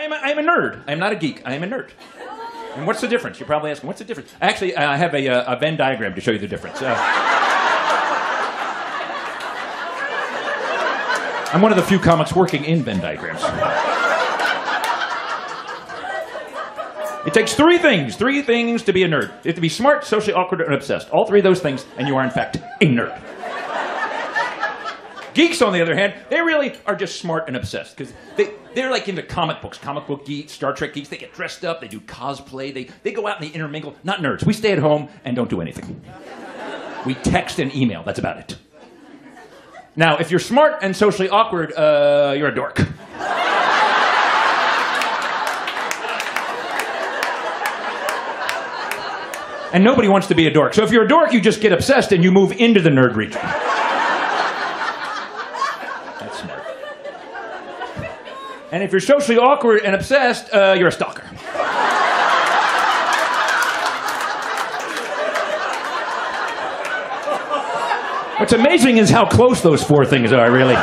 I am a nerd. I am not a geek. I am a nerd. And what's the difference? You're probably asking, what's the difference? Actually, I have a Venn diagram to show you the difference. I'm one of the few comics working in Venn diagrams. It takes three things to be a nerd. You have to be smart, socially awkward, and obsessed. All three of those things, and you are, in fact, a nerd. Geeks, on the other hand, they really are just smart and obsessed, because they're like into comic books, comic book geeks, Star Trek geeks. They get dressed up, they do cosplay, they go out and they intermingle. Not nerds. We stay at home and don't do anything. We text and email. That's about it. Now, if you're smart and socially awkward, you're a dork. And nobody wants to be a dork. So if you're a dork, you just get obsessed and you move into the nerd region. That's smart. And if you're socially awkward and obsessed, you're a stalker. What's amazing is how close those four things are, really.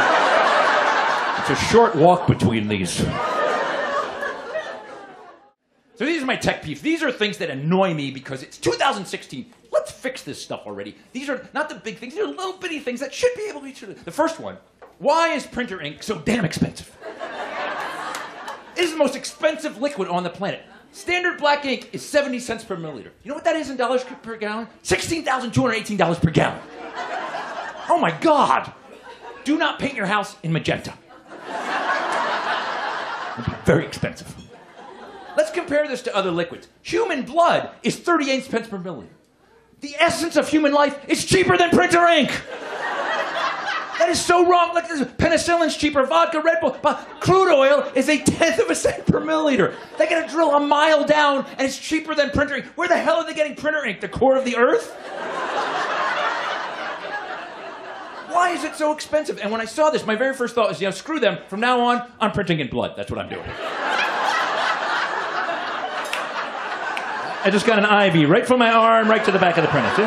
It's a short walk between these. So these are my tech peeves. These are things that annoy me because it's 2016. Let's fix this stuff already. These are not the big things. These are little bitty things that should be able to be true. The first one, why is printer ink so damn expensive? It is the most expensive liquid on the planet. Standard black ink is 70 cents per milliliter. You know what that is in dollars per gallon? $16,218 per gallon. Oh my God. Do not paint your house in magenta. It'll be very expensive. Let's compare this to other liquids. Human blood is 38 cents per milliliter. The essence of human life is cheaper than printer ink. That is so wrong. Look, penicillin's cheaper, vodka, Red Bull, but crude oil is 1/10 of a cent per milliliter. They gotta drill a mile down, and it's cheaper than printer ink. Where the hell are they getting printer ink? The core of the earth? Why is it so expensive? And when I saw this, my very first thought was, screw them. From now on, I'm printing in blood. That's what I'm doing. I just got an IV right from my arm, right to the back of the printer. See?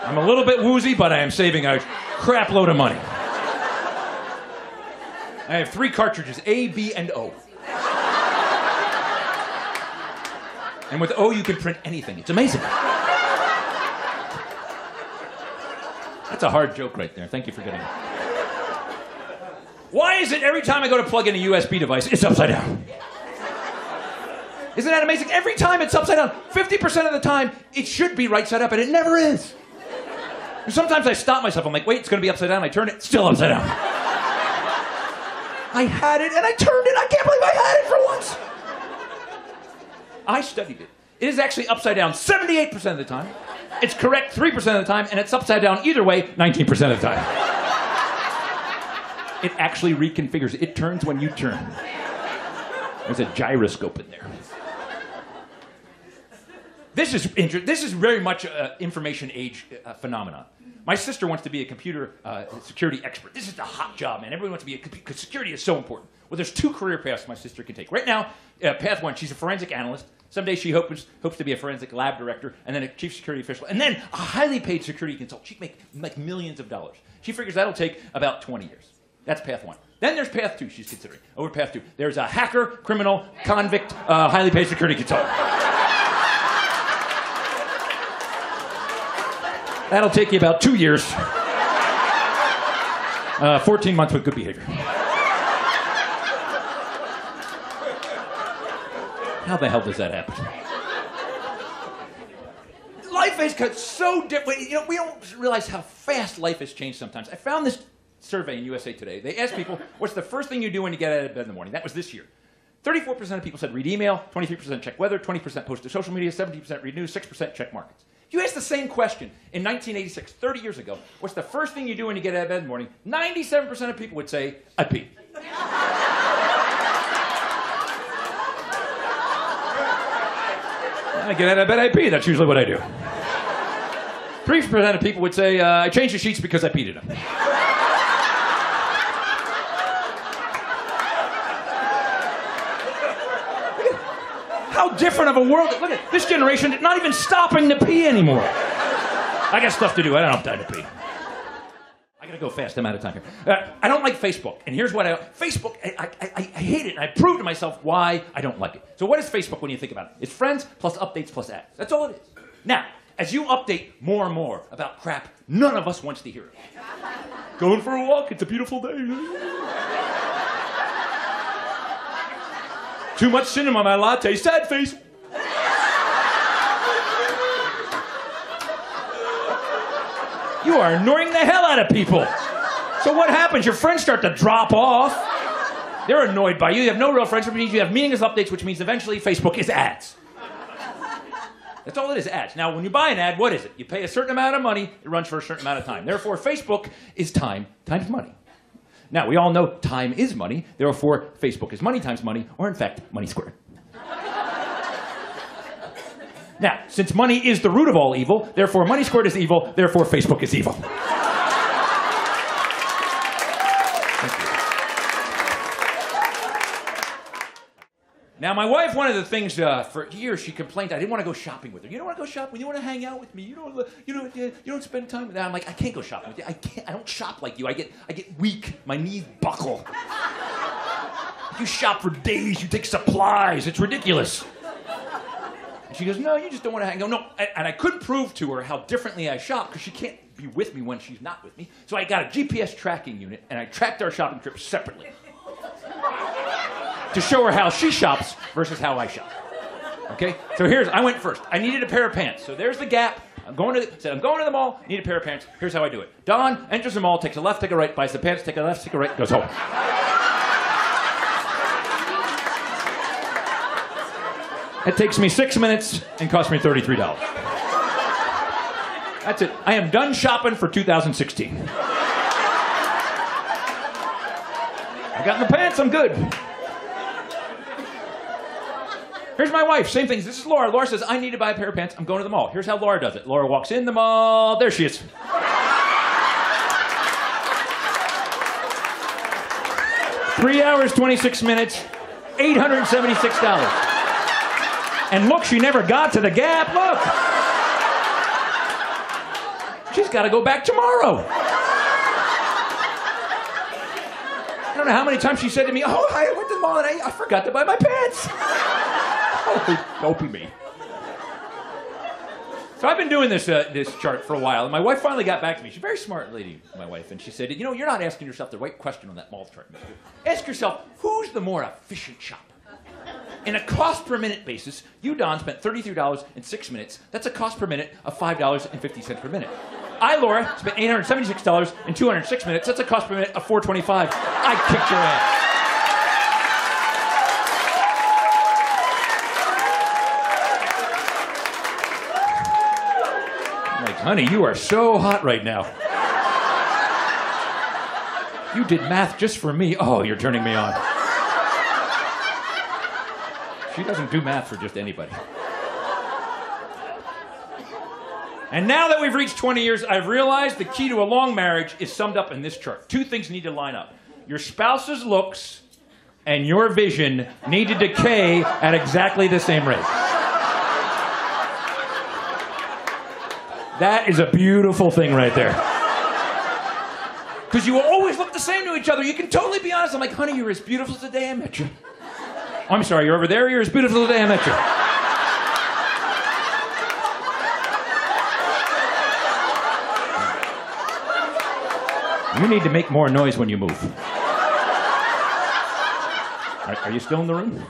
I'm a little bit woozy, but I am saving a crap load of money. I have 3 cartridges, A, B, and O. And with O, you can print anything. It's amazing. That's a hard joke right there. Thank you for getting it. Why is it every time I go to plug in a USB device, it's upside down? Isn't that amazing? Every time it's upside down. 50% of the time, it should be right side up, and it never is. And sometimes I stop myself. I'm like, wait, it's going to be upside down. I turn it, still upside down. I had it, and I turned it. I can't believe I had it for once. I studied it. It is actually upside down 78% of the time. It's correct 3% of the time, and it's upside down either way 19% of the time. It actually reconfigures. It turns when you turn. There's a gyroscope in there. This is very much an information age phenomenon. My sister wants to be a computer security expert. This is the hot job, man. Everyone wants to be because security is so important. Well, there's 2 career paths my sister can take. Right now, path 1, she's a forensic analyst. Someday she hopes to be a forensic lab director, and then a chief security official, and then a highly paid security consultant. She'd make like millions of dollars. She figures that'll take about 20 years. That's path 1. Then there's path 2 she's considering. Over path 2. There's a hacker, criminal, convict, highly paid security consultant. That'll take you about 2 years. 14 months with good behavior. How the hell does that happen? Life has got so different. We don't realize how fast life has changed sometimes. I found this survey in USA Today. They asked people, what's the first thing you do when you get out of bed in the morning? That was this year. 34% of people said read email, 23% check weather, 20% post to social media, 17% read news, 6% check markets. If you asked the same question in 1986, 30 years ago, what's the first thing you do when you get out of bed in the morning? 97% of people would say, I pee. I get out of bed, I pee. That's usually what I do. 3% of people would say, I changed the sheets because I peed in them. How different of a world. Look at this generation, not even stopping to pee anymore. I got stuff to do. I don't have time to pee. I gotta go fast. I'm out of time here. I don't like Facebook. And here's what Facebook, I hate it. And I proved to myself why I don't like it. So what is Facebook when you think about it? It's friends plus updates plus ads. That's all it is. Now, as you update more and more about crap, none of us wants to hear it. Going for a walk. It's a beautiful day. Too much cinnamon on my latte. Sad face. You are annoying the hell out of people. So what happens? Your friends start to drop off. They're annoyed by you. You have no real friends, which means you have meaningless updates, which means eventually Facebook is ads. That's all it is, ads. Now, when you buy an ad, what is it? You pay a certain amount of money, it runs for a certain amount of time. Therefore, Facebook is time times money. Now, we all know time is money. Therefore, Facebook is money times money, or in fact, money squared. Now, since money is the root of all evil, therefore money squared is evil, therefore Facebook is evil. Now, my wife, one of the things for years she complained I didn't want to go shopping with her. You don't want to go shopping? You want to hang out with me? You don't spend time with me. I'm like, I can't go shopping with you. I can't. I don't shop like you. I get weak. My knees buckle. You shop for days. You take supplies. It's ridiculous. And she goes, no, you just don't want to hang out. No, and I couldn't prove to her how differently I shop because she can't be with me when she's not with me. So I got a GPS tracking unit and I tracked our shopping trips separately. To show her how she shops versus how I shop. Okay? So I went first. I needed a pair of pants. So there's the Gap. I'm going to the mall, need a pair of pants. Here's how I do it. Don enters the mall, takes a left, take a right, buys the pants, take a left, take a right, goes home. It takes me 6 minutes and costs me $33. That's it. I am done shopping for 2016. I got the pants, I'm good. Here's my wife, same thing. This is Laura. Laura says, I need to buy a pair of pants. I'm going to the mall. Here's how Laura does it. Laura walks in the mall. There she is. 3 hours, 26 minutes, $876. And look, she never got to the Gap. Look. She's got to go back tomorrow. I don't know how many times she said to me, oh, I went to the mall and I forgot to buy my pants. Oh, dopey me. So I've been doing this chart for a while, and my wife finally got back to me. She's a very smart lady, my wife, and she said, you know, you're not asking yourself the right question on that mall chart, mister. Ask yourself, who's the more efficient shopper? In a cost per minute basis, you, Don, spent $33 in 6 minutes. That's a cost per minute of $5.50 per minute. I, Laura, spent $876 in 206 minutes. That's a cost per minute of $4.25. I kicked your ass. Honey, you are so hot right now. You did math just for me. Oh, you're turning me on. She doesn't do math for just anybody. And now that we've reached 20 years, I've realized the key to a long marriage is summed up in this chart. Two things need to line up. Your spouse's looks and your vision need to decay at exactly the same rate. That is a beautiful thing right there. Because you always look the same to each other. You can totally be honest. I'm like, honey, you're as beautiful as the day I met you. Oh, I'm sorry, you're over there? You're as beautiful as the day I met you. You need to make more noise when you move. Are you still in the room?